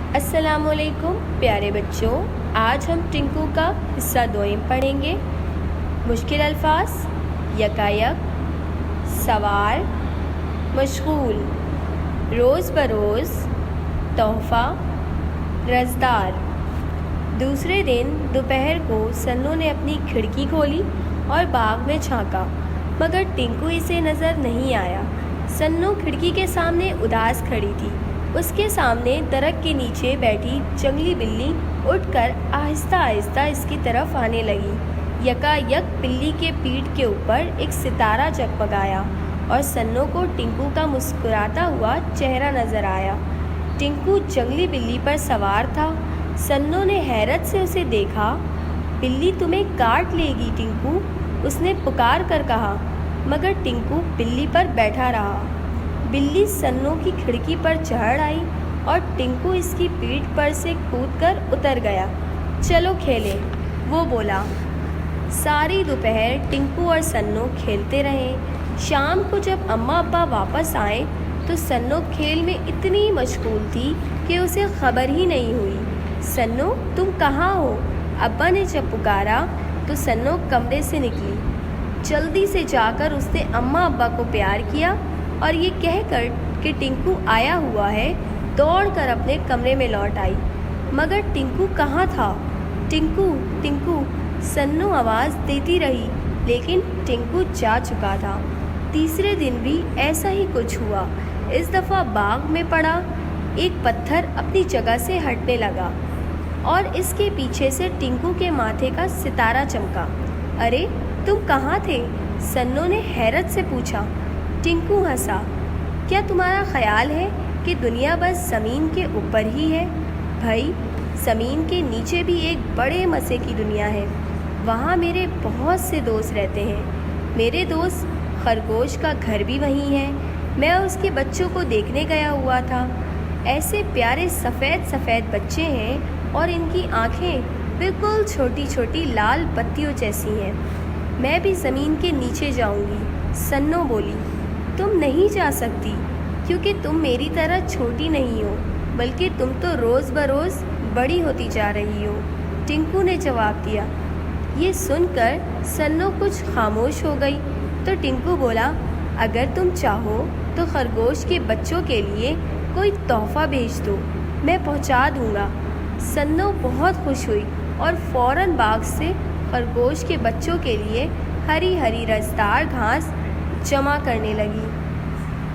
अस्सलाम वालेकुम प्यारे बच्चों, आज हम टिंकू का हिस्सा दोयम पढ़ेंगे। मुश्किल अल्फाज, यकायक, सवार, मशगूल, रोज़ बरोज़, तोहफ़ा, रज़दार। दूसरे दिन दोपहर को सन्नू ने अपनी खिड़की खोली और बाग में झांका, मगर टिंकू इसे नज़र नहीं आया। सन्नू खिड़की के सामने उदास खड़ी थी। उसके सामने दरख्त के नीचे बैठी जंगली बिल्ली उठकर आहिस्ता आहिस्ता इसकी तरफ आने लगी। यकायक बिल्ली के पीठ के ऊपर एक सितारा जगमगाया और सन्नू को टिंकू का मुस्कुराता हुआ चेहरा नज़र आया। टिंकू जंगली बिल्ली पर सवार था। सन्नू ने हैरत से उसे देखा। बिल्ली तुम्हें काट लेगी टिंकू, उसने पुकार कर कहा, मगर टिंकू बिल्ली पर बैठा रहा। बिल्ली सन्नू की खिड़की पर चढ़ आई और टिंकू इसकी पीठ पर से कूदकर उतर गया। चलो खेलें, वो बोला। सारी दोपहर टिंकू और सन्नू खेलते रहे। शाम को जब अम्मा अब्बा वापस आए तो सन्नू खेल में इतनी मशगूल थी कि उसे खबर ही नहीं हुई। सन्नू तुम कहाँ हो? अब्बा ने जब पुकारा तो सन्नू कमरे से निकली। जल्दी से जाकर उसने अम्मा अब्बा को प्यार किया और ये कहकर कि टिंकू आया हुआ है, दौड़कर अपने कमरे में लौट आई। मगर टिंकू कहाँ था? टिंकू टिंकू सन्नू आवाज़ देती रही, लेकिन टिंकू जा चुका था। तीसरे दिन भी ऐसा ही कुछ हुआ। इस दफ़ा बाग में पड़ा एक पत्थर अपनी जगह से हटने लगा और इसके पीछे से टिंकू के माथे का सितारा चमका। अरे तुम कहाँ थे? सन्नू ने हैरत से पूछा। टिंकू हंसा। क्या तुम्हारा ख्याल है कि दुनिया बस ज़मीन के ऊपर ही है? भाई, ज़मीन के नीचे भी एक बड़े मज़े की दुनिया है। वहाँ मेरे बहुत से दोस्त रहते हैं। मेरे दोस्त खरगोश का घर भी वहीं है। मैं उसके बच्चों को देखने गया हुआ था। ऐसे प्यारे सफ़ेद सफ़ेद बच्चे हैं और इनकी आँखें बिल्कुल छोटी छोटी लाल बत्तियों जैसी हैं। मैं भी ज़मीन के नीचे जाऊँगी, सन्नो बोली। तुम नहीं जा सकती, क्योंकि तुम मेरी तरह छोटी नहीं हो, बल्कि तुम तो रोज़ बरोज़ बड़ी होती जा रही हो, टिंकू ने जवाब दिया। ये सुनकर सन्नो कुछ खामोश हो गई तो टिंकू बोला, अगर तुम चाहो तो खरगोश के बच्चों के लिए कोई तोहफ़ा भेज दो, मैं पहुंचा दूंगा। सन्नो बहुत खुश हुई और फ़ौरन बाग से खरगोश के बच्चों के लिए हरी हरी रसदार घास जमा करने लगी।